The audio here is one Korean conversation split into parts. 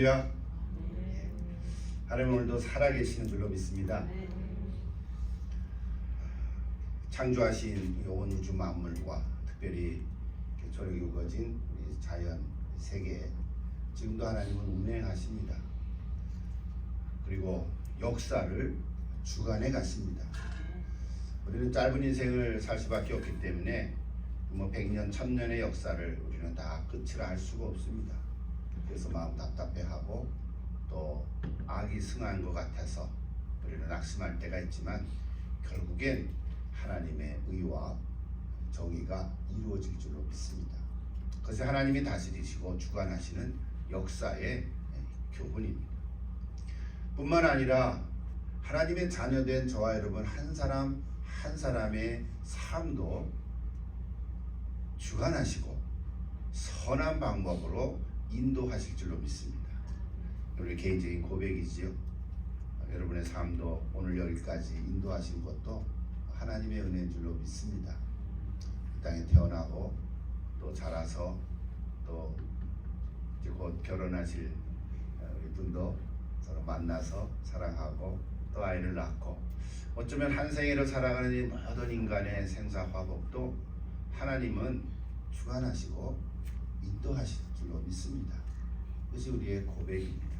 할렐루야. 하나님 오늘도 살아계시는 줄로 믿습니다. 창조하신 온 우주 만물과 특별히 저렇게 우거진 우리 자연 세계 지금도 하나님은 운행하십니다. 그리고 역사를 주관해 가십니다. 우리는 짧은 인생을 살 수밖에 없기 때문에 100년, 1000년의 역사를 우리는 다 끝이라 할 수가 없습니다. 그래서 마음 답답해하고 또 악이 승한 것 같아서 우리는 낙심할 때가 있지만 결국엔 하나님의 의와 정의가 이루어질 줄로 믿습니다. 그것이 하나님이 다스리시고 주관하시는 역사의 교훈입니다. 뿐만 아니라 하나님의 자녀된 저와 여러분 한 사람 한 사람의 삶도 주관하시고 선한 방법으로 인도하실 줄로 믿습니다. 우리 개인적인 고백이지요. 여러분의 삶도 오늘 여기까지 인도하신 것도 하나님의 은혜인 줄로 믿습니다. 이 땅에 태어나고 또 자라서 또 이제 곧 결혼하실 우리 분도 서로 만나서 사랑하고 또 아이를 낳고 어쩌면 한 생애를 살아가는 이 모든 인간의 생사화복도 하나님은 주관하시고 인도하실 줄로 믿습니다. 그것이 우리의 고백입니다.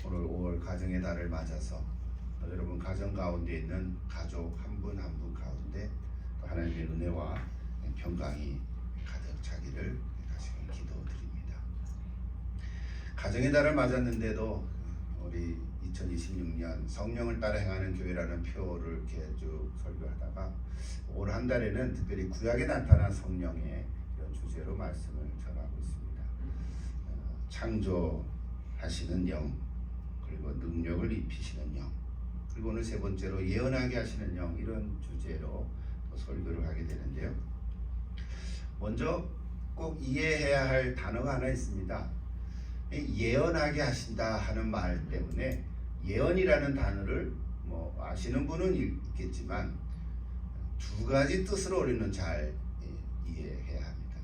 오늘 5월 가정의 달을 맞아서 여러분 가정 가운데 있는 가족 한 분 한 분 가운데 또 하나님의 은혜와 평강이 가득 차기를 다시금 기도드립니다. 가정의 달을 맞았는데도 우리 2026년 성령을 따라 행하는 교회라는 표를 이렇게 쭉 설교하다가 올 한 달에는 특별히 구약에 나타난 성령의 이런 주제로 말씀을 전하고 있습니다. 창조하시는 영, 그리고 능력을 입히시는 영, 그리고 오늘 세 번째로 예언하게 하시는 영, 이런 주제로 설교를 하게 되는데요. 먼저 꼭 이해해야 할 단어가 하나 있습니다. 예언하게 하신다 하는 말 때문에 예언이라는 단어를 아시는 분은 있겠지만 두 가지 뜻으로 우리는 잘 이해해야 합니다.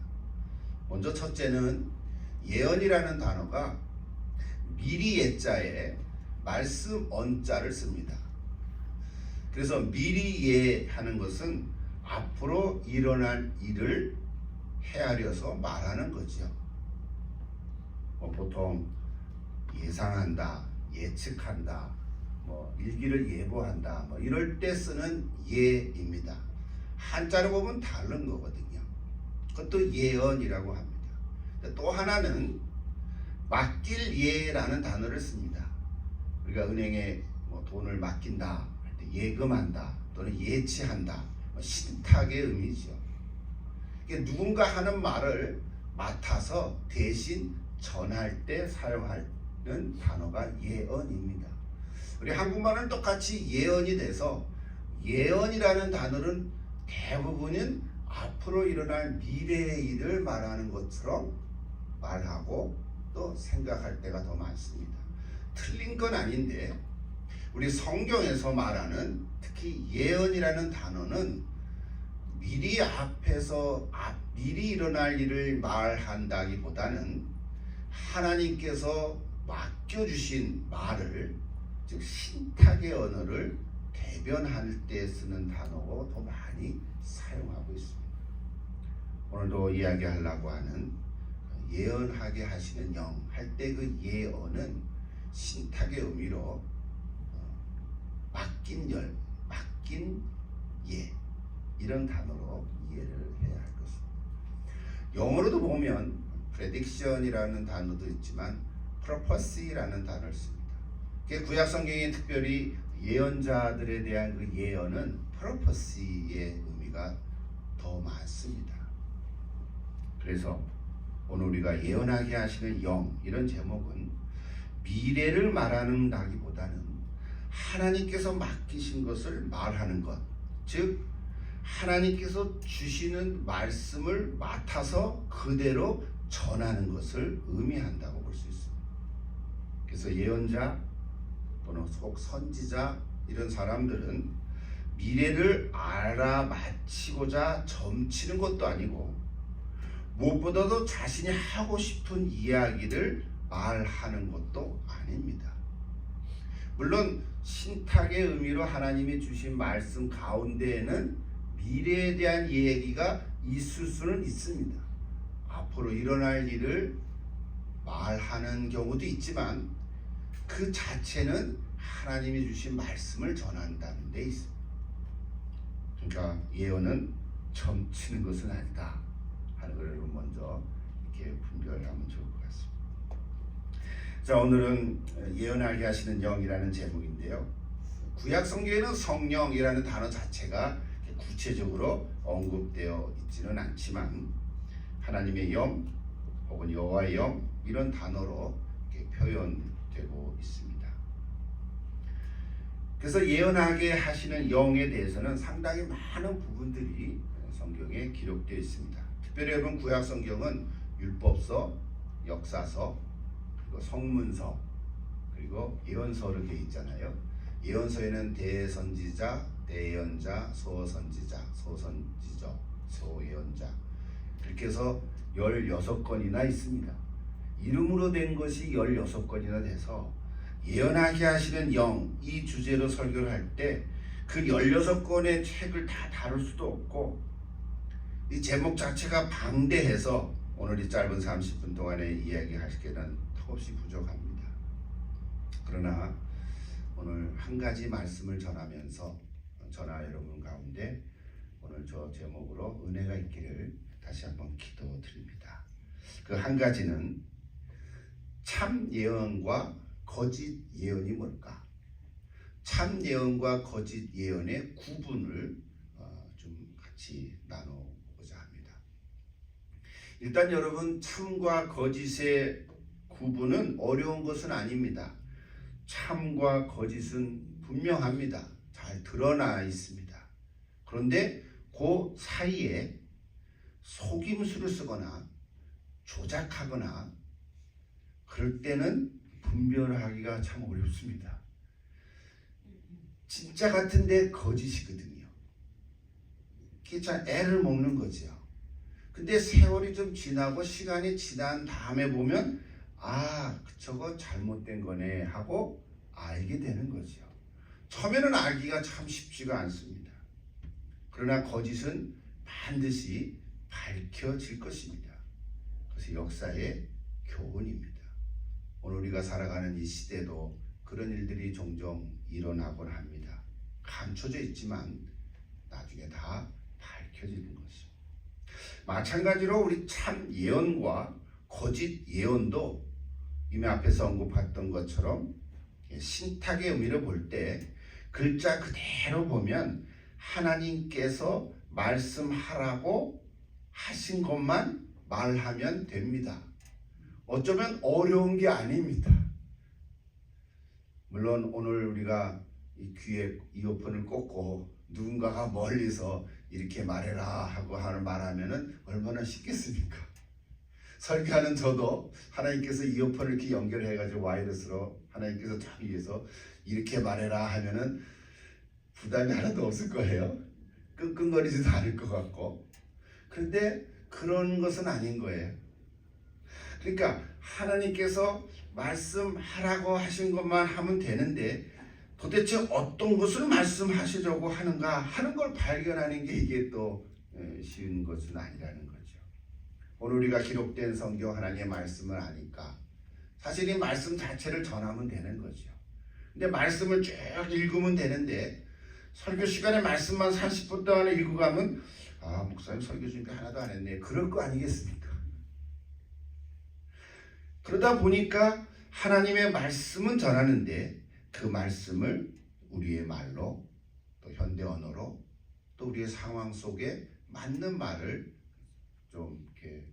먼저 첫째는 예언이라는 단어가 미리 예자에 말씀 언자를 씁니다. 그래서 미리 예하는 것은 앞으로 일어날 일을 헤아려서 말하는 거죠. 보통 예상한다, 예측한다, 일기를 예보한다, 이럴 때 쓰는 예입니다. 한자로 보면 다른 거거든요. 그것도 예언이라고 합니다. 또 하나는 맡길 예라는 단어를 씁니다. 우리가 은행에 돈을 맡긴다 할 때 예금한다 또는 예치한다, 신탁의 의미죠. 누군가 하는 말을 맡아서 대신 전할 때 사용하는 단어가 예언입니다. 우리 한국말은 똑같이 예언이 돼서 예언이라는 단어는 대부분은 앞으로 일어날 미래의 일을 말하는 것처럼 말하고 또 생각할 때가 더 많습니다. 틀린 건 아닌데 우리 성경에서 말하는 특히 예언이라는 단어는 미리 앞에서 미리 일어날 일을 말한다기보다는 하나님께서 맡겨주신 말을, 즉 신탁의 언어를 대변할 때 쓰는 단어로 더 많이 사용하고 있습니다. 오늘도 이야기하려고 하는 예언하게 하시는 영 할 때 그 예언은 신탁의 의미로 맡긴 예, 이런 단어로 이해를 해야 할 것입니다. 영어로도 보면 prediction이라는 단어도 있지만 prophecy라는 단어를 씁니다. 구약 성경에 특별히 예언자들에 대한 그 예언은 prophecy의 의미가 더 많습니다. 그래서 오늘 우리가 예언하게 하시는 영, 이런 제목은 미래를 말하는다기보다는 하나님께서 맡기신 것을 말하는 것, 즉 하나님께서 주시는 말씀을 맡아서 그대로 전하는 것을 의미한다고 볼 수 있습니다. 그래서 예언자 또는 속 선지자, 이런 사람들은 미래를 알아맞히고자 점치는 것도 아니고 무엇보다도 자신이 하고 싶은 이야기를 말하는 것도 아닙니다. 물론 신탁의 의미로 하나님이 주신 말씀 가운데에는 미래에 대한 얘기가 있을 수는 있습니다. 앞으로 일어날 일을 말하는 경우도 있지만 그 자체는 하나님이 주신 말씀을 전한다는 데 있습니다. 그러니까 예언은 점치는 것은 아니다 하는 걸 먼저 이렇게 분별하면 좋을 것 같습니다. 자, 오늘은 예언하게 하시는 영이라는 제목인데요. 구약 성경에는 성령이라는 단어 자체가 구체적으로 언급되어 있지는 않지만 하나님의 영 혹은 여호와의 영 이런 단어로 이렇게 표현되고 있습니다. 그래서 예언하게 하시는 영에 대해서는 상당히 많은 부분들이 성경에 기록되어 있습니다. 특별히 여러분 구약 성경은 율법서, 역사서, 그리고 성문서, 그리고 예언서로 되어 있잖아요. 예언서에는 대선지자, 대예언자, 소선지자, 소선지저, 소예언자 이렇게 해서 16건이나 있습니다. 이름으로 된 것이 16건이나 돼서 예언하게 하시는 영, 이 주제로 설교를 할 때 그 16권의 책을 다 다룰 수도 없고 이 제목 자체가 방대해서 오늘 이 짧은 30분 동안에 이야기하시기에는 턱없이 부족합니다. 그러나 오늘 한 가지 말씀을 전하면서 저나 여러분 가운데 오늘 저 제목으로 은혜가 있기를 다시 한번 기도드립니다. 그 한 가지는 참 예언과 거짓 예언이 뭘까? 참 예언과 거짓 예언의 구분을 좀 같이 나눠보고자 합니다. 일단 여러분 참과 거짓의 구분은 어려운 것은 아닙니다. 참과 거짓은 분명합니다. 잘 드러나 있습니다. 그런데 그 사이에 속임수를 쓰거나 조작하거나 그럴 때는 분별하기가 참 어렵습니다. 진짜 같은데 거짓이거든요. 그게 참 애를 먹는 거죠. 근데 세월이 좀 지나고 시간이 지난 다음에 보면 아, 저거 잘못된 거네 하고 알게 되는 거죠. 처음에는 알기가 참 쉽지가 않습니다. 그러나 거짓은 반드시 밝혀질 것입니다. 그것이 역사의 교훈입니다. 오늘 우리가 살아가는 이 시대도 그런 일들이 종종 일어나곤 합니다. 감춰져 있지만 나중에 다 밝혀지는 것입니다. 마찬가지로 우리 참 예언과 거짓 예언도 이미 앞에서 언급했던 것처럼 신탁의 의미를 볼 때 글자 그대로 보면 하나님께서 말씀하라고 하신 것만 말하면 됩니다. 어쩌면 어려운 게 아닙니다. 물론 오늘 우리가 이 귀에 이어폰을 꽂고 누군가가 멀리서 이렇게 말해라 하고 말하면은 얼마나 쉽겠습니까? 설교하는 저도 하나님께서 이어폰을 이렇게 연결해가지고 와이어스로 하나님께서 저 위에서 이렇게 말해라 하면은 부담이 하나도 없을 거예요. 끙끙거리지도 않을 것 같고. 그런데 그런 것은 아닌 거예요. 그러니까 하나님께서 말씀하라고 하신 것만 하면 되는데 도대체 어떤 것을 말씀하시려고 하는가 하는 걸 발견하는 게 이게 또 쉬운 것은 아니라는 거죠. 오늘 우리가 기록된 성경 하나님의 말씀을 아니까 사실 이 말씀 자체를 전하면 되는 거죠. 근데 말씀을 쭉 읽으면 되는데 설교 시간에 말씀만 30분 동안에 읽고 가면 아, 목사님 설교 준비 하나도 안 했네. 그럴 거 아니겠습니까? 그러다 보니까 하나님의 말씀은 전하는데 그 말씀을 우리의 말로 또 현대 언어로 또 우리의 상황 속에 맞는 말을 좀 이렇게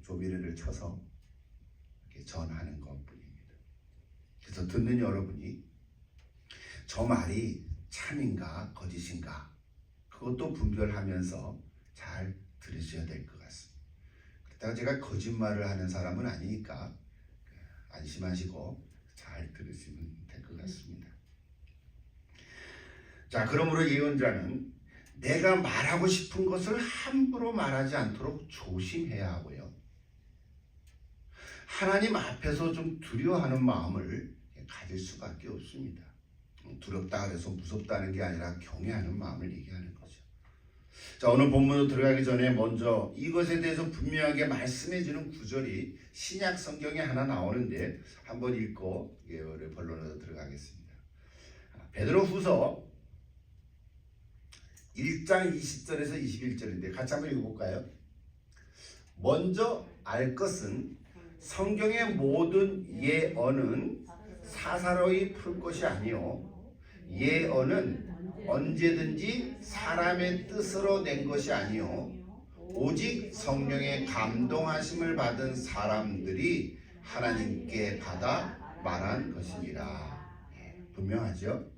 조비를 쳐서 이렇게 전하는 것뿐입니다. 그래서 듣는 여러분이 저 말이 참인가 거짓인가 그것도 분별하면서 잘 들으셔야 될 것 같습니다. 그렇다고 제가 거짓말을 하는 사람은 아니니까 안심하시고 잘 들으시면 될 것 같습니다. 자, 그러므로 예언자는 내가 말하고 싶은 것을 함부로 말하지 않도록 조심해야 하고요. 하나님 앞에서 좀 두려워하는 마음을 가질 수밖에 없습니다. 두렵다 그래서 무섭다는 게 아니라 경외하는 마음을 얘기하는 거죠. 자, 오늘 본문으로 들어가기 전에 먼저 이것에 대해서 분명하게 말씀해 주는 구절이 신약 성경에 하나 나오는데 한번 읽고 본론으로 들어가겠습니다. 베드로후서 1장 20절에서 21절인데 같이 한번 읽어볼까요? 먼저 알 것은 성경의 모든 예언은 사사로이 풀 것이 아니요 예언은 언제든지 사람의 뜻으로 낸 것이 아니요 오직 성령의 감동하심을 받은 사람들이 하나님께 받아 말한 것이니라. 분명하죠?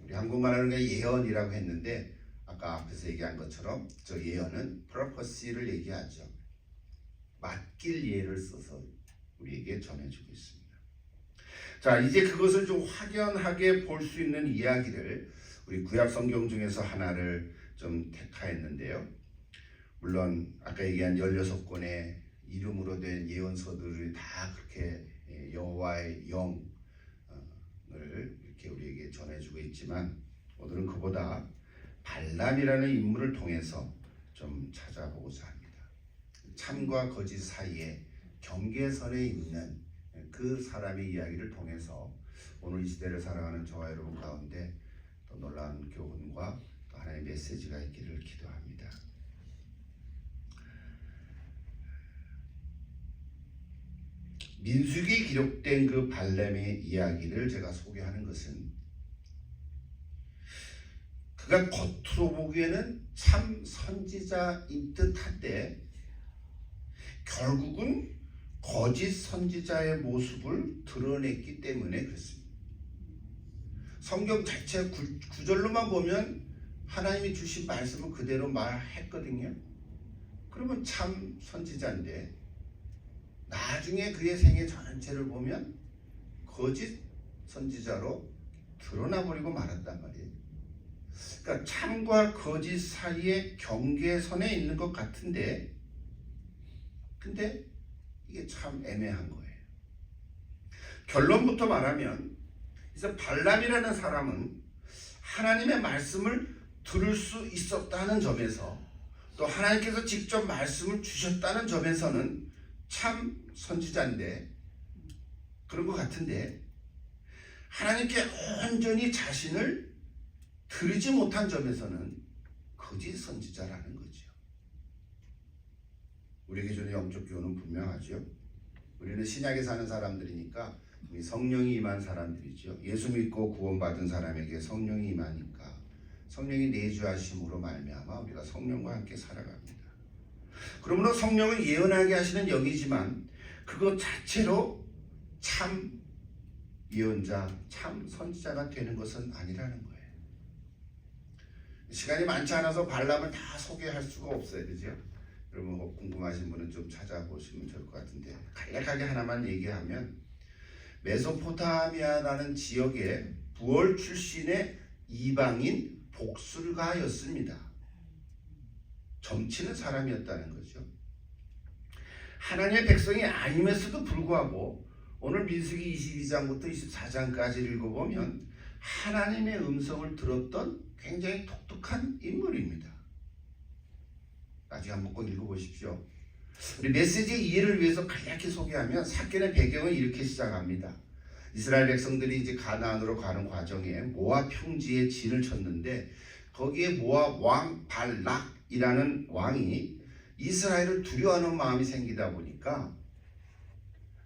우리 한국말하는 게 예언이라고 했는데 아까 앞에서 얘기한 것처럼 저 예언은 프로퍼시를 얘기하죠. 맡길 예를 써서 우리에게 전해주고 있습니다. 자, 이제 그것을 좀 확연하게 볼 수 있는 이야기를 우리 구약 성경 중에서 하나를 좀 택하였는데요. 물론 아까 얘기한 16권의 이름으로 된 예언서들이 다 그렇게 여호와의 영을 이렇게 우리에게 전해주고 있지만 오늘은 그보다 발람이라는 인물을 통해서 좀 찾아보고자 합니다. 참과 거짓 사이에 경계선에 있는 그 사람의 이야기를 통해서 오늘 이 시대를 살아가는 저와 여러분 가운데 또 놀라운 교훈과 또 하나의 메시지가 있기를 기도합니다. 민수기에 기록된 그 발람의 이야기를 제가 소개하는 것은 그가 겉으로 보기에는 참 선지자인 듯한데 결국은 거짓 선지자의 모습을 드러냈기 때문에 그렇습니다. 성경 자체 구절로만 보면 하나님이 주신 말씀을 그대로 말했거든요. 그러면 참 선지자인데 나중에 그의 생애 전체를 보면 거짓 선지자로 드러나버리고 말았단 말이에요. 그러니까 참과 거짓 사이의 경계선에 있는 것 같은데 근데 이게 참 애매한 거예요. 결론부터 말하면 그래서 발람이라는 사람은 하나님의 말씀을 들을 수 있었다는 점에서 또 하나님께서 직접 말씀을 주셨다는 점에서는 참 선지자인데 그런 것 같은데 하나님께 온전히 자신을 드리지 못한 점에서는 거짓 선지자라는 거죠. 우리에게 주는 영적 교훈은 분명하죠. 우리는 신약에 사는 사람들이니까 성령이 임한 사람들이죠. 예수 믿고 구원받은 사람에게 성령이 임하니까 성령이 내주하심으로 말미암아 우리가 성령과 함께 살아갑니다. 그러므로 성령은 예언하게 하시는 영이지만 그것 자체로 참 예언자, 참 선지자가 되는 것은 아니라는 거예요. 시간이 많지 않아서 발람을 다 소개할 수가 없어요. 그죠? 여러분 궁금하신 분은 좀 찾아보시면 좋을 것 같은데 간략하게 하나만 얘기하면 메소포타미아라는 지역의 부월 출신의 이방인 복술가였습니다. 점치는 사람이었다는 거죠. 하나님의 백성이 아님에서도 불구하고 오늘 민수기 22장부터 24장까지 읽어보면 하나님의 음성을 들었던 굉장히 독특한 인물입니다. 나중에 한번 꼭 읽어보십시오. 우리 메시지의 이해를 위해서 간략히 소개하면 사건의 배경은 이렇게 시작합니다. 이스라엘 백성들이 이제 가나안으로 가는 과정에 모압 평지에 진을 쳤는데 거기에 모압 왕 발락이라는 왕이 이스라엘을 두려워하는 마음이 생기다 보니까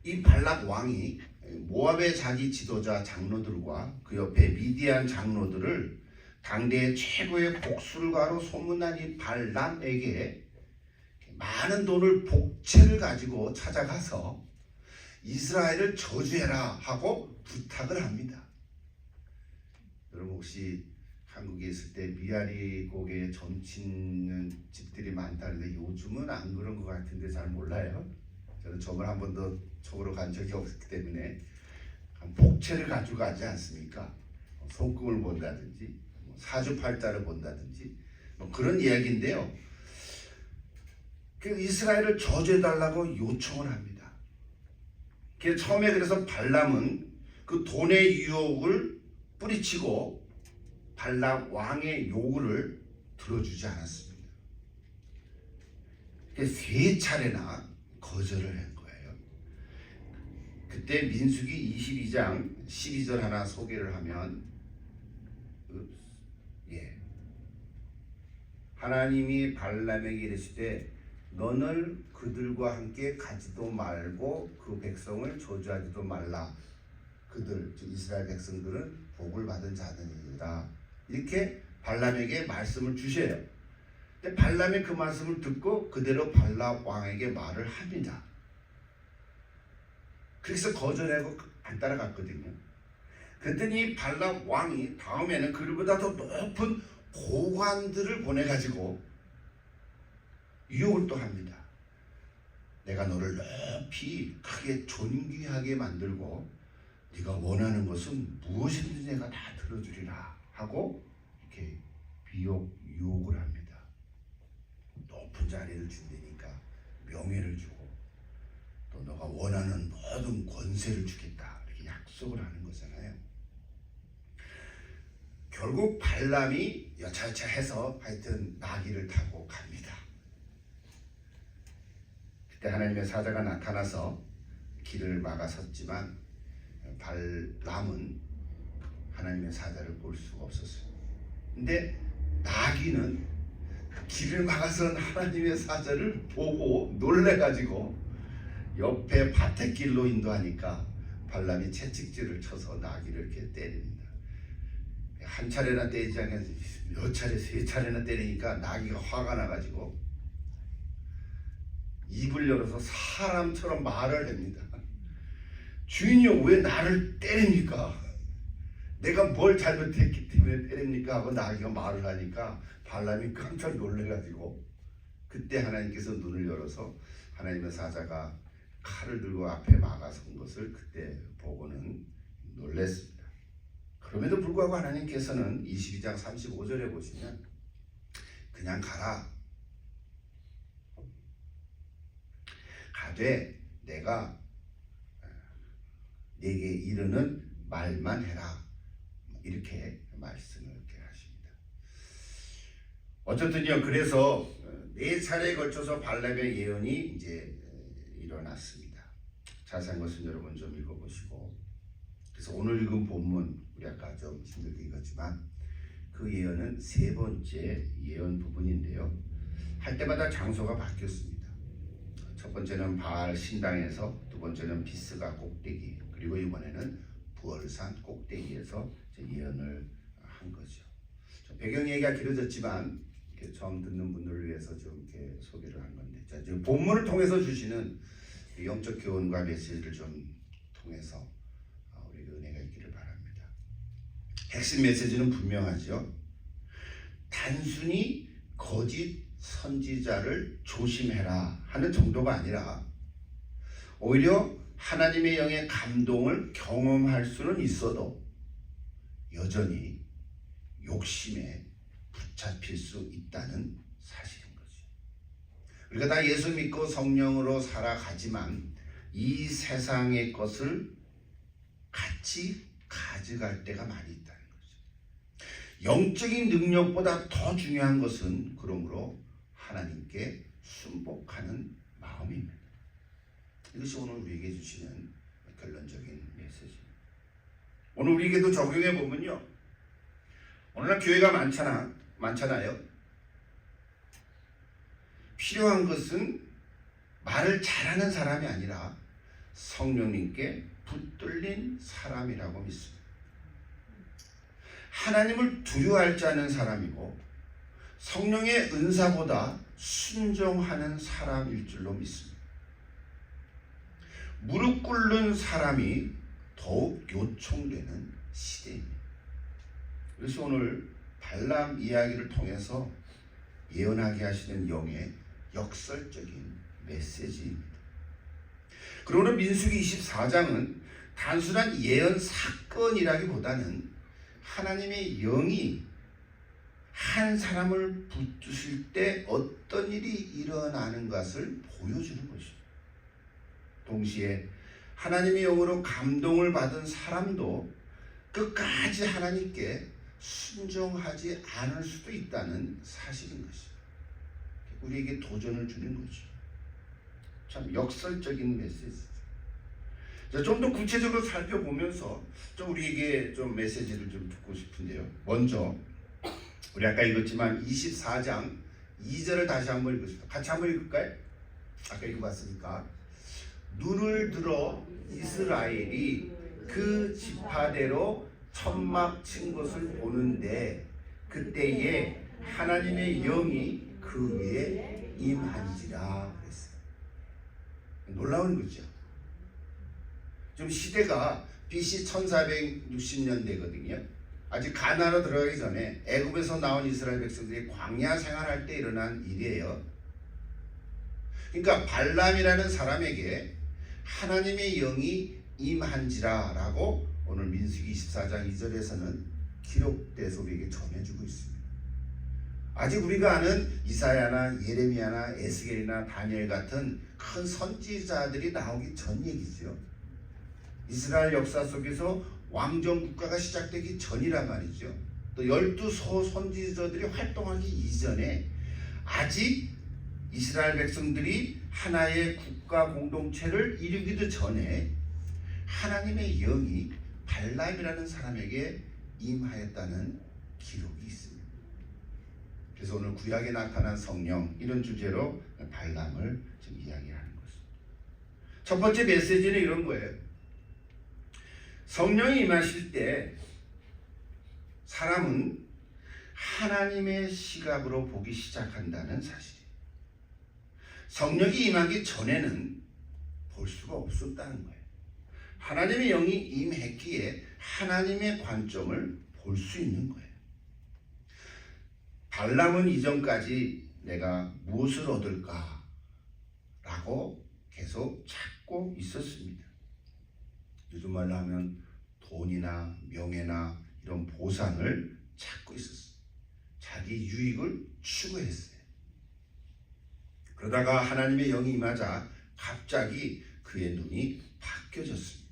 이 발락 왕이 모압의 자기 지도자 장로들과 그 옆에 미디안 장로들을 당대의 최고의 복술가로 소문난 이 발람에게 많은 돈을 복채를 가지고 찾아가서 이스라엘을 저주해라 하고 부탁을 합니다. 여러분 혹시 한국에 있을 때 미아리 곡에 점치는 집들이 많다는데 요즘은 안 그런 것 같은데 잘 몰라요. 저는 점을 한 번도 쪽으로 간 적이 없기 때문에 복채를 가지고 가지 않습니까? 손금을 본다든지 사주팔자를 본다든지 뭐 그런 이야기인데요. 그 이스라엘을 저주해달라고 요청을 합니다. 처음에 그래서 발람은 그 돈의 유혹을 뿌리치고 발람 왕의 요구를 들어주지 않았습니다. 세 차례나 거절을 한 거예요. 그때 민수기 22장 12절 하나 소개를 하면 하나님이 발람에게 이르시되 너는 그들과 함께 가지도 말고 그 백성을 저주하지도 말라. 그들 즉 이스라엘 백성들은 복을 받은 자들이라. 이렇게 발람에게 말씀을 주셔요. 근데 발람이 그 말씀을 듣고 그대로 발람 왕에게 말을 합니다. 그래서 거절하고 안 따라갔거든요. 그랬더니 발람 왕이 다음에는 그들보다 더 높은 고관들을 보내가지고 유혹을 또 합니다. 내가 너를 높이 크게 존귀하게 만들고 네가 원하는 것은 무엇이든지 내가 다 들어주리라 하고 이렇게 유혹을 합니다. 높은 자리를 준다니까 명예를 주고 또 너가 원하는 모든 권세를 주겠다 이렇게 약속을 하는 거잖아요. 결국 발람이 여차여차해서 하여튼 나귀를 타고 갑니다. 그때 하나님의 사자가 나타나서 길을 막아섰지만 발람은 하나님의 사자를 볼 수가 없었어요. 근데 나귀는 길을 막아선 하나님의 사자를 보고 놀래가지고 옆에 밭에길로 인도하니까 발람이 채찍질을 쳐서 나귀를 이렇게 때립니다. 한 차례나 때리지 않게 몇 차례, 세 차례나 때리니까 나귀가 화가 나가지고 입을 열어서 사람처럼 말을 합니다. 주인이요, 왜 나를 때립니까? 내가 뭘 잘못했기 때문에 때립니까? 하고 나귀가 말을 하니까 발람이 깜짝 놀래가지고 그때 하나님께서 눈을 열어서 하나님의 사자가 칼을 들고 앞에 막아선 것을 그때 보고는 놀랬습니다. 그럼에도 불구하고 하나님께서는 22장 35절에 보시면 그냥 가라. 가되 내가 내게 이르는 말만 해라. 이렇게 말씀을 이렇게 하십니다. 어쨌든요, 그래서 네 차례에 걸쳐서 발람의 예언이 이제 일어났습니다. 자세한 것은 여러분 좀 읽어보시고, 그래서 오늘 읽은 본문 우리 아까 좀 힘들게 읽었지만 그 예언은 세 번째 예언 부분인데요. 할 때마다 장소가 바뀌었습니다. 첫 번째는 바알 신당에서, 두 번째는 비스가 꼭대기, 그리고 이번에는 부월산 꼭대기에서 예언을 한 거죠. 배경 얘기가 길어졌지만 이렇게 처음 듣는 분들을 위해서 좀 이렇게 소개를 한 건데, 자, 지금 본문을 통해서 주시는 영적 교훈과 메시지를 좀 통해서 우리 은혜가 있기를 바랍니다. 핵심 메시지는 분명하죠. 단순히 거짓 선지자를 조심해라 하는 정도가 아니라 오히려 하나님의 영의 감동을 경험할 수는 있어도 여전히 욕심에 붙잡힐 수 있다는 사실인 거죠. 우리가 다 예수 믿고 성령으로 살아가지만 이 세상의 것을 같이 가져갈 때가 많이 있다는 거죠. 영적인 능력보다 더 중요한 것은 그러므로 하나님께 순복하는 마음입니다. 이것이 오늘 우리에게 주시는 결론적인 메시지입니다. 오늘 우리에게도 적용해 보면요, 오늘날 교회가 많잖아요. 필요한 것은 말을 잘하는 사람이 아니라 성령님께 붙들린 사람이라고 믿습니다. 하나님을 두려워할 줄 아는 사람이고 성령의 은사보다 순종하는 사람일 줄로 믿습니다. 무릎 꿇는 사람이 더욱 요청되는 시대입니다. 그래서 오늘 발람 이야기를 통해서 예언하게 하시는 영의 역설적인 메시지입니다. 그러나 민수기 24장은 단순한 예언 사건이라기보다는 하나님의 영이 한 사람을 붙드실 때 어떤 일이 일어나는 것을 보여주는 것이죠. 동시에 하나님의 영으로 감동을 받은 사람도 끝까지 하나님께 순종하지 않을 수도 있다는 사실인 것이죠. 우리에게 도전을 주는 거죠. 참 역설적인 메시지죠. 좀 더 구체적으로 살펴보면서 좀 우리에게 좀 메시지를 좀 듣고 싶은데요. 먼저 우리 아까 읽었지만 24장 2절을 다시 한번 읽읍시다. 같이 한번 읽을까요? 아까 읽어봤으니까. 눈을 들어 이스라엘이 그 지파대로 천막 친 것을 보는데 그때에 하나님의 영이 그 위에 임한지라 그랬어요. 놀라운 거죠. 좀 시대가 BC 1460년대거든요. 아직 가나안으로 들어가기 전에 애굽에서 나온 이스라엘 백성들이 광야 생활할 때 일어난 일이에요. 그러니까 발람이라는 사람에게 하나님의 영이 임한지라 라고 오늘 민수기 24장 2절에서는 기록돼서 우리에게 전해주고 있습니다. 아직 우리가 아는 이사야나 예레미야나 에스겔이나 다니엘 같은 큰 선지자들이 나오기 전 얘기죠. 이스라엘 역사 속에서 왕정 국가가 시작되기 전이란 말이죠. 또 12소 선지자들이 활동하기 이전에 아직 이스라엘 백성들이 하나의 국가 공동체를 이루기도 전에 하나님의 영이 발람이라는 사람에게 임하였다는 기록이 있습니다. 그래서 오늘 구약에 나타난 성령 이런 주제로 발람을 지금 이야기하는 것입니다. 첫 번째 메시지는 이런 거예요. 성령이 임하실 때 사람은 하나님의 시각으로 보기 시작한다는 사실이에요. 성령이 임하기 전에는 볼 수가 없었다는 거예요. 하나님의 영이 임했기에 하나님의 관점을 볼 수 있는 거예요. 발람은 이전까지 내가 무엇을 얻을까? 라고 계속 찾고 있었습니다. 요즘 말로 하면 돈이나 명예나 이런 보상을 찾고 있었어요. 자기 유익을 추구했어요. 그러다가 하나님의 영이 임하자 갑자기 그의 눈이 바뀌어졌습니다.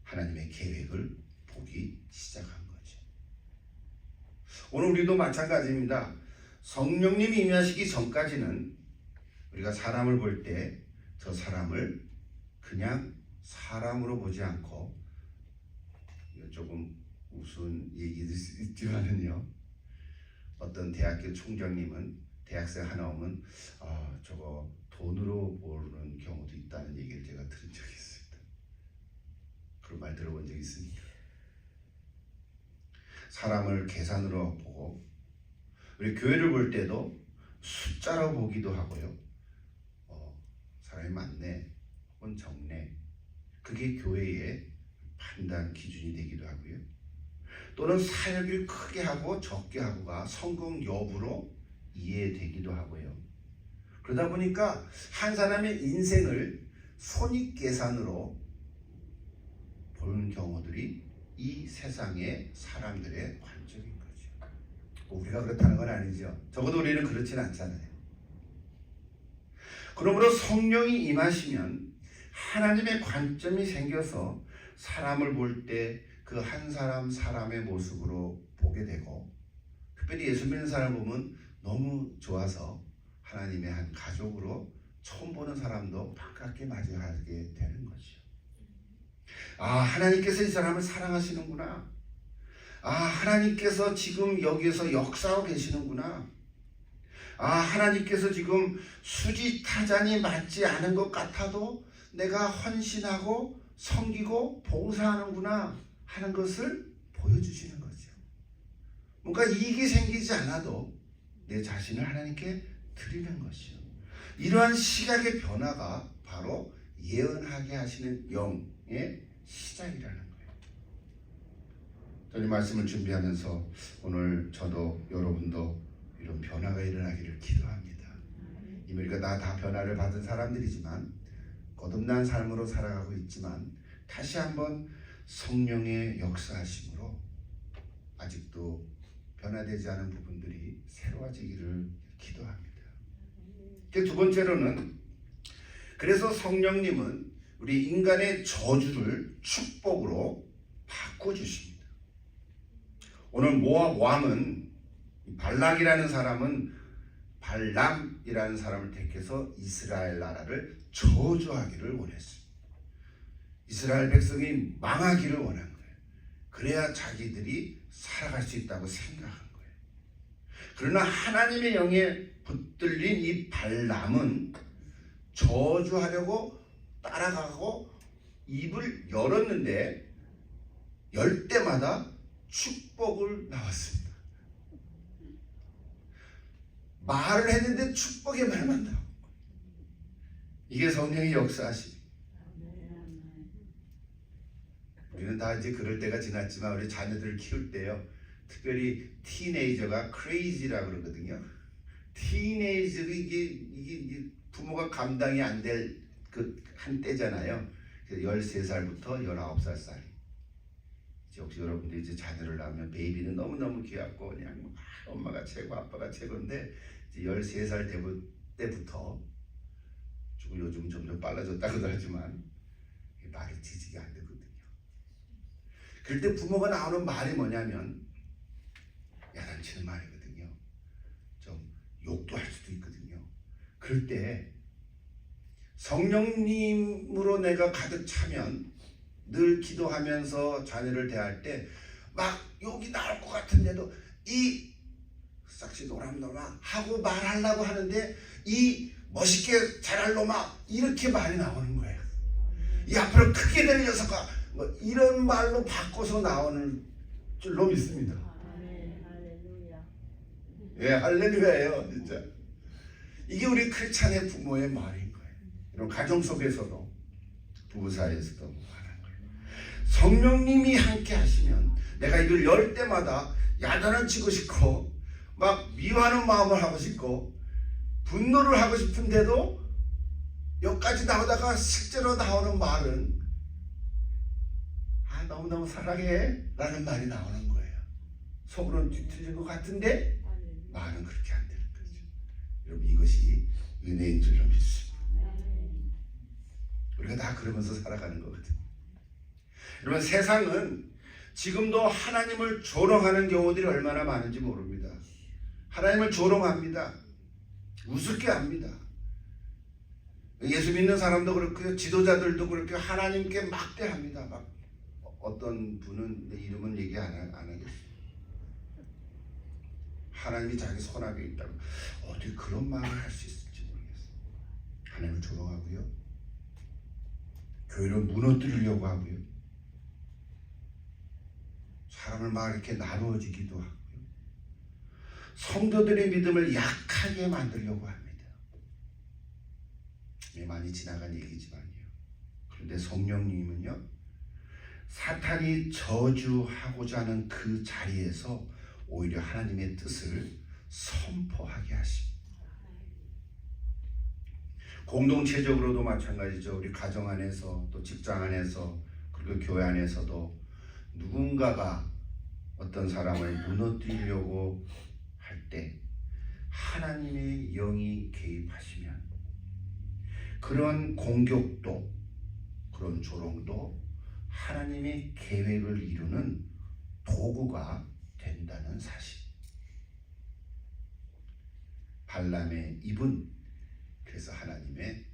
하나님의 계획을 보기 시작한 거죠. 오늘 우리도 마찬가지입니다. 성령님이 임하시기 전까지는 우리가 사람을 볼 때 저 사람을 그냥 사람으로 보지 않고, 조금 우스운 얘기도 있지만은요, 어떤 대학교 총장님은 대학생 하나 오면 저거 돈으로 보는 경우도 있다는 얘기를 제가 들은 적이 있습니다. 그런 말 들어본 적이 있으니까. 사람을 계산으로 보고, 우리 교회를 볼 때도 숫자로 보기도 하고요. 사람이 많네 혹은 적네, 그게 교회의 판단 기준이 되기도 하고요. 또는 사역을 크게 하고 적게 하고가 성공 여부로 이해되기도 하고요. 그러다 보니까 한 사람의 인생을 손익계산으로 보는 경우들이 이 세상의 사람들의 관점인 거죠. 우리가 그렇다는 건 아니죠. 적어도 우리는 그렇진 않잖아요. 그러므로 성령이 임하시면 하나님의 관점이 생겨서 사람을 볼 때 그 한 사람 사람의 모습으로 보게 되고, 특별히 예수 믿는 사람을 보면 너무 좋아서 하나님의 한 가족으로 처음 보는 사람도 반갑게 맞이하게 되는 거죠. 하나님께서 이 사람을 사랑하시는구나. 하나님께서 지금 여기에서 역사하고 계시는구나. 하나님께서 지금 수지타잔이 맞지 않은 것 같아도 내가 헌신하고 섬기고 봉사하는구나 하는 것을 보여주시는 거죠. 뭔가 이익이 생기지 않아도 내 자신을 하나님께 드리는 것이요. 이러한 시각의 변화가 바로 예언하게 하시는 영의 시작이라는 거예요. 저는 말씀을 준비하면서 오늘 저도 여러분도 이런 변화가 일어나기를 기도합니다. 이미 우리가 다 변화를 받은 사람들이지만 거듭난 삶으로 살아가고 있지만 다시 한번 성령의 역사하심으로 아직도 변화되지 않은 부분들이 새로워지기를 기도합니다. 두 번째로는, 그래서 성령님은 우리 인간의 저주를 축복으로 바꿔주십니다. 오늘 모압 왕은, 발락이라는 사람은 발람이라는 사람을 택해서 이스라엘 나라를 저주하기를 원했습니다. 이스라엘 백성이 망하기를 원한 거예요. 그래야 자기들이 살아갈 수 있다고 생각한 거예요. 그러나 하나님의 영에 붙들린 이 발람은 저주하려고 따라가고 입을 열었는데 열 때마다 축복을 나왔습니다. 말을 했는데 축복의 말만 나오고, 이게 성령의 역사하심. 우리는 다 이제 그럴 때가 지났지만 우리 자녀들을 키울 때요, 특별히 티네이저가 crazy라고 그러거든요. 티네이저가 이게 부모가 감당이 안 될 그 한때잖아요. 13살부터 19살 사이. 혹시 여러분들 이제 자녀를 낳으면 베이비는 너무너무 귀엽고 그냥 엄마가 최고, 아빠가 최고인데, 이제 13살 때부터 조금 요즘 점점 빨라졌다고도 하지만 말이 지지가 안 되거든요. 그럴 때 부모가 나오는 말이 뭐냐면 야단치는 말이거든요. 좀 욕도 할 수도 있거든요. 그럴 때 성령님으로 내가 가득 차면, 늘 기도하면서 자녀를 대할 때 막 욕이 나올 것 같은데도 이 싹시 노란 놈아 하고 말하려고 하는데, 이 멋있게 잘할 놈아 이렇게 말이 나오는 거예요. 이 앞으로 크게 될 녀석아, 뭐 이런 말로 바꿔서 나오는 줄로 믿습니다. 예, 할렐루야예요, 진짜. 이게 우리 크리스찬의 부모의 말인 거예요. 이런 가정 속에서도, 부부 사이에서도 하는 거예요. 성령님이 함께 하시면 내가 이걸 열 때마다 야단을 치고 싶고, 막 미워하는 마음을 하고 싶고, 분노를 하고 싶은데도 여기까지 나오다가 실제로 나오는 말은 너무너무 사랑해 라는 말이 나오는 거예요. 속으로는 뒤틀린 것 같은데 말은 그렇게 안 되는 거죠. 여러분, 이것이 은혜인 줄로 믿습니다. 우리가 다 그러면서 살아가는 거거든요. 여러분, 세상은 지금도 하나님을 조롱하는 경우들이 얼마나 많은지 모릅니다. 하나님을 조롱합니다. 우습게 합니다. 예수 믿는 사람도 그렇고요, 지도자들도 그렇게 하나님께 막대합니다. 막 어떤 분은, 내 이름은 얘기 안 하겠습니다. 하나님이 자기 손 앞에 있다고 어떻게 그런 말을 할 수 있을지 모르겠어요. 하나님을 조롱하고요, 교회를 무너뜨리려고 하고요, 사람을 막 이렇게 나누어지기도 하고요, 성도들의 믿음을 약하게 만들려고 합니다. 많이 지나간 얘기지만요. 그런데 성령님은요, 사탄이 저주하고자 하는 그 자리에서 오히려 하나님의 뜻을 선포하게 하십니다. 공동체적으로도 마찬가지죠. 우리 가정 안에서, 또 직장 안에서, 그리고 교회 안에서도 누군가가 어떤 사람을 무너뜨리려고 할 때 하나님의 영이 개입하시면 그런 공격도, 그런 조롱도 하나님의 계획을 이루는 도구가 된다는 사실. 발람의 입은 그래서 하나님의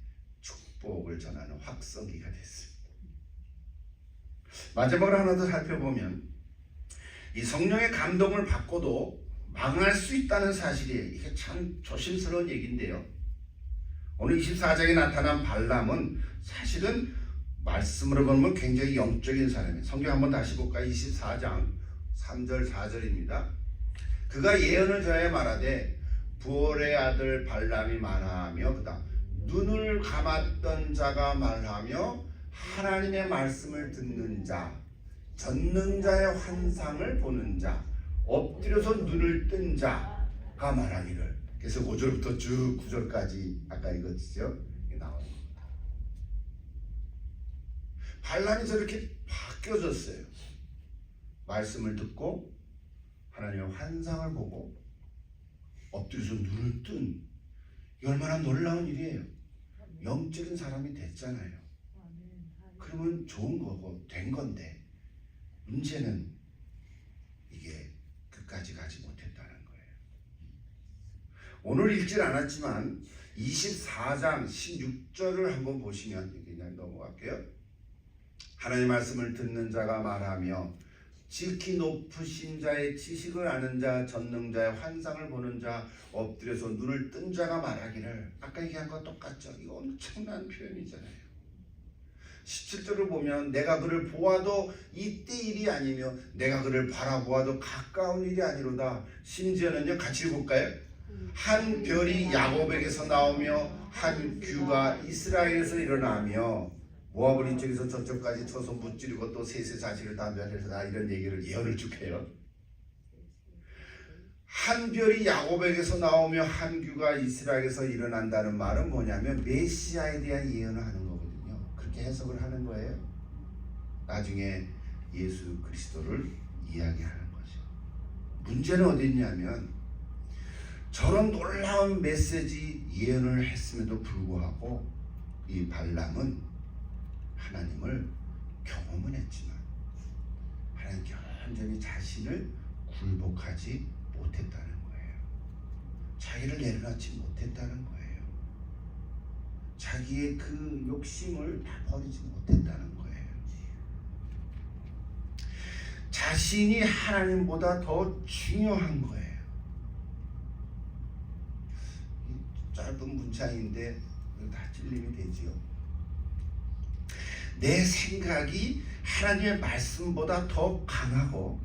축복을 전하는 확성기가 됐습니다. 마지막으로 하나 더 살펴보면, 이 성령의 감동을 받고도 망할 수 있다는 사실이에요. 이게 참 조심스러운 얘기인데요. 오늘 24장에 나타난 발람은 사실은 말씀으로 보면 굉장히 영적인 사람이에요. 성경 한번 다시 볼까요? 24장 3절 4절입니다. 그가 예언을 저에 말하되 부올의 아들 발람이 말하며, 그다음 눈을 감았던 자가 말하며 하나님의 말씀을 듣는 자, 전능자의 환상을 보는 자, 엎드려서 눈을 뜬 자가 말하기를. 그래서 5절부터 쭉 9절까지 아까 읽었죠? 나와요. 발람이 저렇게 바뀌어졌어요. 말씀을 듣고 하나님의 환상을 보고 엎드려서 눈을 뜬, 이 얼마나 놀라운 일이에요. 영적인 사람이 됐잖아요. 그러면 좋은 거고 된 건데, 문제는 이게 끝까지 가지 못했다는 거예요. 오늘 읽질 않았지만 24장 16절을 한번 보시면, 그냥 넘어갈게요. 하나님의 말씀을 듣는 자가 말하며 지극히 높으신 자의 지식을 아는 자, 전능자의 환상을 보는 자, 엎드려서 눈을 뜬 자가 말하기를. 아까 얘기한 거 똑같죠? 이거 엄청난 표현이잖아요. 17절을 보면 내가 그를 보아도 이때 일이 아니며 내가 그를 바라보아도 가까운 일이 아니로다. 심지어는요, 같이 읽을까요? 한 별이 야곱에게서 나오며 한 규가 이스라엘에서 일어나며 모압은 이쪽에서 저쪽까지 쳐서 무찌르고 또 셋의 자식을 다 멸해서, 이런 얘기를 예언을 쭉 해요. 한 별이 야곱에게서 나오며 한 규가 이스라엘에서 일어난다는 말은 뭐냐면 메시아에 대한 예언을 하는 거거든요. 그렇게 해석을 하는 거예요. 나중에 예수 그리스도를 이야기하는 거죠. 문제는 어디 있냐면, 저런 놀라운 메시지 예언을 했음에도 불구하고 이 발람은 하나님을 경험은 했지만 하나님께 완전히 자신을 굴복하지 못했다는 거예요. 자기를 내려놓지 못했다는 거예요. 자기의 그 욕심을 다 버리지 못했다는 거예요. 자신이 하나님보다 더 중요한 거예요. 짧은 문장인데 다 찔림이 되지요. 내 생각이 하나님의 말씀보다 더 강하고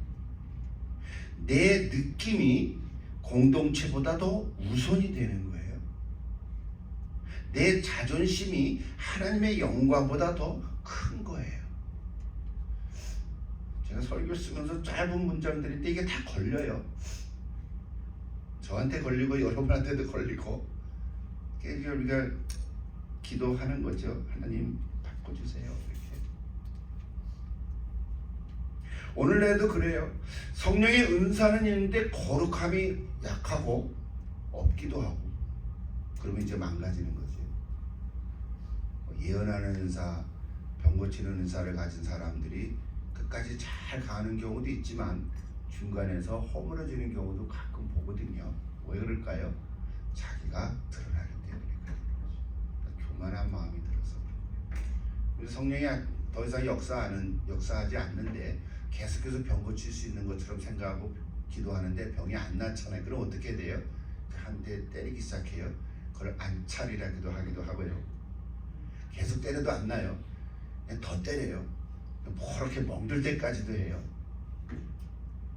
내 느낌이 공동체보다 더 우선이 되는 거예요. 내 자존심이 하나님의 영광보다 더 큰 거예요. 제가 설교 쓰면서 짧은 문장들인데 이게 다 걸려요. 저한테 걸리고 여러분한테도 걸리고, 그래서 우리가 기도하는 거죠. 하나님 바꿔주세요. 이렇게. 오늘날도 그래요. 성령의 은사는 있는데 거룩함이 약하고 없기도 하고, 그러면 이제 망가지는 거죠. 예언하는 은사, 병 고치는 은사를 가진 사람들이 끝까지 잘 가는 경우도 있지만 중간에서 허물어지는 경우도 가끔 보거든요. 왜 그럴까요? 자기가 드러나기 때문에 그런 거죠. 교만한 마음이 들어서. 그래서 성령이 더 이상 역사하지 않는데 계속해서 병 고칠 수 있는 것처럼 생각하고 기도하는데 병이 안 낫잖아요. 그럼 어떻게 돼요? 한 대 때리기 시작해요. 그걸 안찰이라 기도하기도 하고요. 계속 때려도 안 나요. 그냥 더 때려요. 그렇게 멍들 때까지도 해요.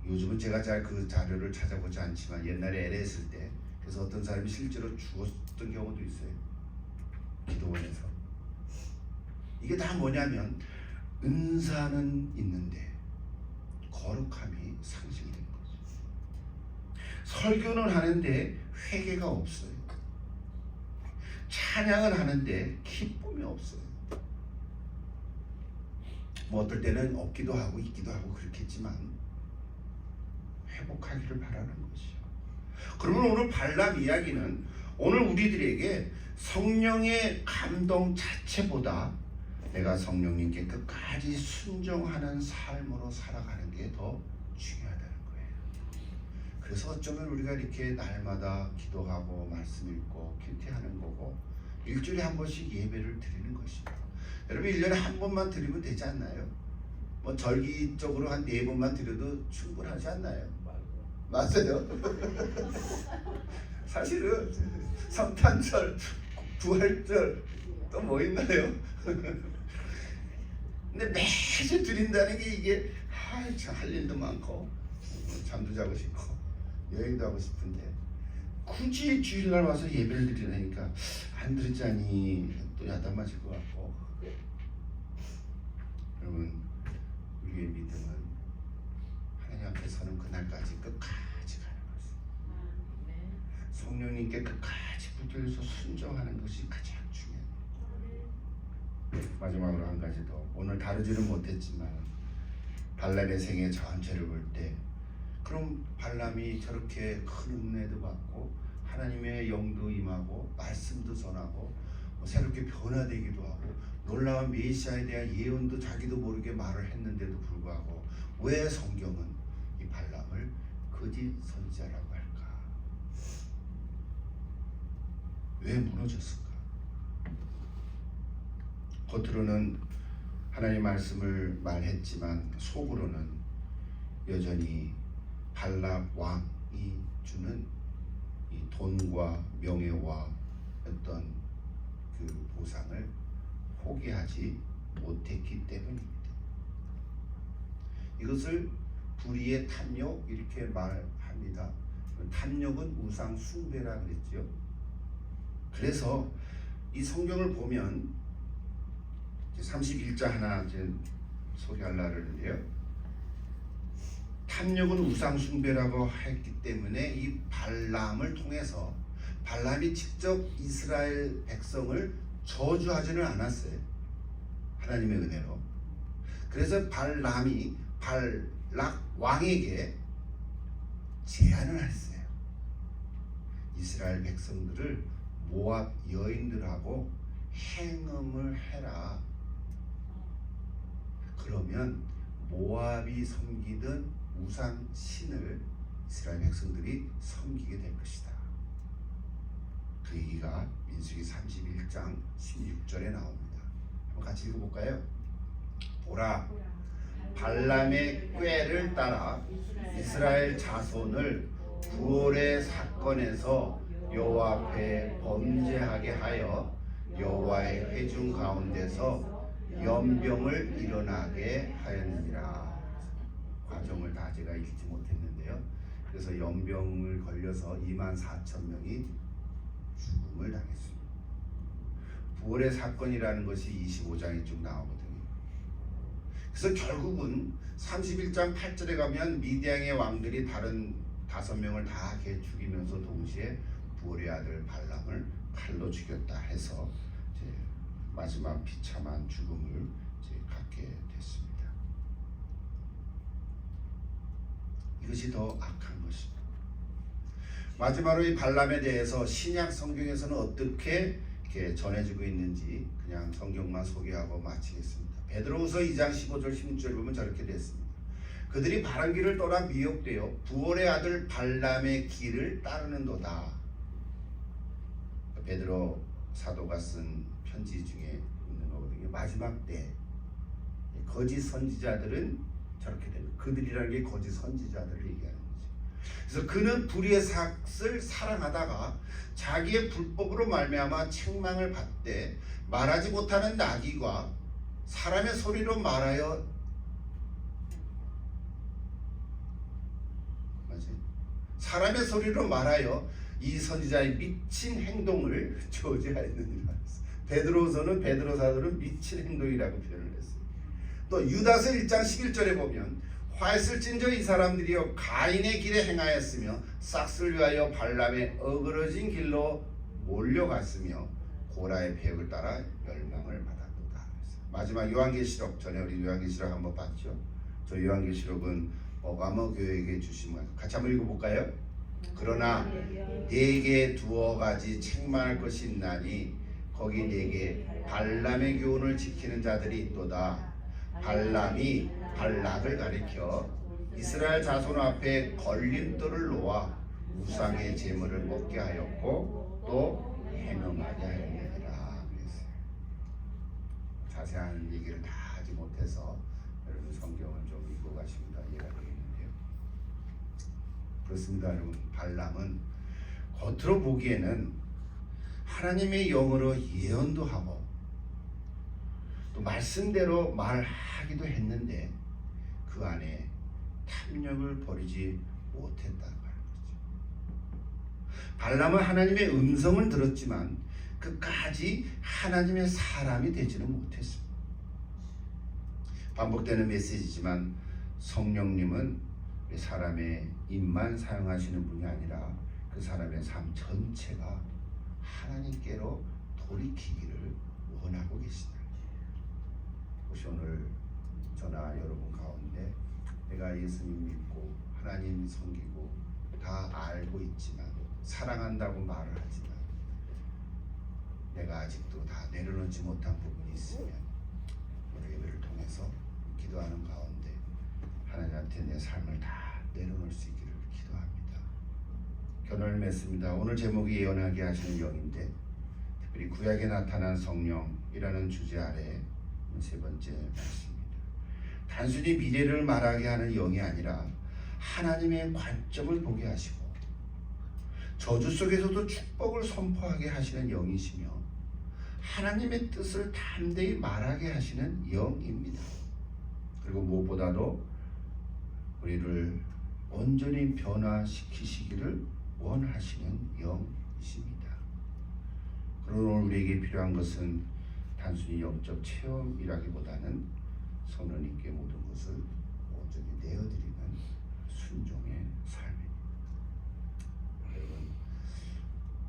요즘은 제가 잘 그 자료를 찾아보지 않지만 옛날에 LA 했을 때, 그래서 어떤 사람이 실제로 죽었던 경우도 있어요. 기도원에서. 이게 다 뭐냐면 은사는 있는데 거룩함이 상실된 거죠. 설교는 하는데 회개가 없어요. 찬양을 하는데 기쁨이 없어요. 뭐 어떨 때는 없기도 하고 있기도 하고 그렇겠지만 회복하기를 바라는 것이요. 그러면 오늘 발람 이야기는 오늘 우리들에게 성령의 감동 자체보다 내가 성령님께 끝까지 순종하는 삶으로 살아가는 게 더 중요하다는 거예요. 그래서 어쩌면 우리가 이렇게 날마다 기도하고 말씀 읽고 큐티하는 거고 일주일에 한 번씩 예배를 드리는 것입니다. 여러분 1년에 한 번만 드리면 되지 않나요? 뭐 절기적으로 한 4번만 드려도 충분하지 않나요? 맞아요. 사실은 성탄절, 부활절 또 뭐 있나요? 근데 매주 드린다는 게 이게 참 할 일도 많고 잠도 자고 싶고 여행도 하고 싶은데 굳이 주일날 와서 예배를 드리려니까 안 드리자니 또 야단 맞을 것 같고. 여러분 우리의 믿음은 하나님 앞에 서는 그날까지 끝까지 가는 것입니다. 성령님께 끝까지 붙들려서 순종하는 것이 가장 중요합니다. 마지막으로 한 가지 더, 오늘 다루지는 못했지만 발람의 생애 전체를 볼 때 그 그럼 발람이 저렇게 큰 은혜도 받고 하나님의 영도 임하고 말씀도 전하고 새롭게 변화되기도 하고 놀라운 메시아에 대한 예언도 자기도 모르게 말을 했는데도 불구하고 왜 성경은 이 발람을 거짓 선지자라고 할까? 왜 무너졌을까? 겉으로는 하나님 말씀을 말했지만 속으로는 여전히 발락 왕이 주는 이 돈과 명예와 어떤 그 보상을 포기하지 못했기 때문입니다. 이것을 불의의 탐욕 이렇게 말합니다. 탐욕은 우상 숭배라 그랬죠. 그래서 이 성경을 보면 31장 하나 소개하려고 하는데요. 탐욕은 우상 숭배라고 했기 때문에 이 발람을 통해서 발람이 직접 이스라엘 백성을 저주하지는 않았어요. 하나님의 은혜로. 그래서 발람이 발락 왕에게 제안을 했어요. 이스라엘 백성들을 모압 여인들하고 행음을 해라. 그러면 모압이 섬기던 우상 신을 이스라엘 백성들이 섬기게 될 것이다. 그 얘기가 민수기 31장 16절에 나옵니다. 한번 같이 읽어볼까요? 보라, 발람의 꾀를 따라 이스라엘 자손을 부올의 사건에서 여호와 앞에 범죄하게 하여 여호와의 회중 가운데서 연병을 일어나게 하였느니라. 과정을 다 제가 읽지 못했는데요. 그래서 연병을 걸려서 24,000명이 죽음을 당했습니다. 부올의 사건이라는 것이 25장에 쭉 나오거든요. 그래서 결국은 31장 8절에 가면 미디안의 왕들이 다른 5명을 다 죽이면서 동시에 부올의 아들 발람을 칼로 죽였다 해서 마지막 비참한 죽음을 갖게 됐습니다. 이것이 더 악한 것입니다. 마지막으로 이 발람에 대해서 신약 성경에서는 어떻게 전해지고 있는지 그냥 성경만 소개하고 마치겠습니다. 베드로후서 2장 15절 16절 보면 저렇게 됐습니다. 그들이 바른 길을 떠나 미혹되어 부올의 아들 발람의 길을 따르는도다. 베드로 사도가 쓴 편지 중에 있는 거거든요. 마지막 때 거짓 선지자들은 저렇게 됩니다. 그들이라는 게 거짓 선지자들을 얘기하는 거죠. 그래서 그는 불의의 삭을 사랑하다가 자기의 불법으로 말미암아 책망을 받되 말하지 못하는 나귀가 사람의 소리로 말하여 사람의 소리로 말하여 이 선지자의 미친 행동을 저지하였느니라. 베드로서는 베드로 사도는 미친 행동이라고 표현을 했어요. 또 유다서 1장 11절에 보면 화했을진저 이 사람들이여 가인의 길에 행하였으며 싹을 위하여 발람의 어그러진 길로 몰려갔으며 고라의 폐역을 따라 멸망을 받았도다. 마지막 요한계시록 전에 우리 요한계시록 한번 봤죠. 저 요한계시록은 버가모 교회에게 주신 것 같이 한번 읽어볼까요? 그러나 네게 두어 가지 책망할 것이 있나니 거기 네게 발람의 교훈을 지키는 자들이 있도다. 발람이 발락을 가리켜 이스라엘 자손 앞에 걸림돌을 놓아 우상의 제물을 먹게 하였고 또 행음하게 하였느니라. 자세한 얘기를 다 하지 못해서 여러분 성경을 좀 읽고 가시면 다 이해가 되겠는데요. 그렇습니다. 여러분, 발람은 겉으로 보기에는 하나님의 영으로 예언도 하고 또 말씀대로 말하기도 했는데 그 안에 탐욕을 버리지 못했다는 거죠. 발람은 하나님의 음성을 들었지만 끝까지 하나님의 사람이 되지는 못했습니다. 반복되는 메시지지만 성령님은 사람의 입만 사용하시는 분이 아니라 그 사람의 삶 전체가 하나님께로 돌이키기를 원하고 계시다. 혹시 오늘 저나 여러분 가운데 내가 예수님 믿고 하나님 섬기고 다 알고 있지만 사랑한다고 말을 하지만 내가 아직도 다 내려놓지 못한 부분이 있으면 오늘 예배를 통해서 기도하는 가운데 하나님한테 내 삶을 다 내려놓을 수 있기를 기도합니다. 결론을 맺습니다. 오늘 제목이 예언하게 하시는 영인데 특별히 구약에 나타난 성령이라는 주제 아래 세 번째 말씀입니다. 단순히 미래를 말하게 하는 영이 아니라 하나님의 관점을 보게 하시고 저주 속에서도 축복을 선포하게 하시는 영이시며 하나님의 뜻을 담대히 말하게 하시는 영입니다. 그리고 무엇보다도 우리를 온전히 변화시키시기를 원하시는 영이십니다. 그러나 오늘 우리에게 필요한 것은 단순히 영적 체험이라기보다는 성령님께 모든 것을 온전히 내어드리는 순종의 삶입니다. 여러분,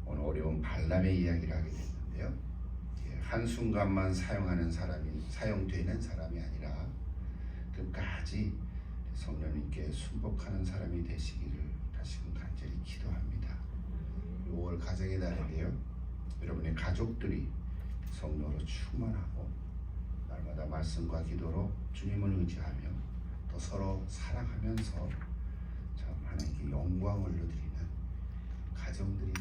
오늘 어려운 발람의 이야기를 하게 됐는데요. 한순간만 사용되는 사람이 아니라 끝까지 성령님께 순복하는 사람이 되시기를 다시금 간절히 기도합니다. 5월 가정의 달인데요. 여러분의 가족들이 성령으로 충만하고 날마다 말씀과 기도로 주님을 의지하며 또 서로 사랑하면서 참 하나님께 영광을 올려드리는 가정들이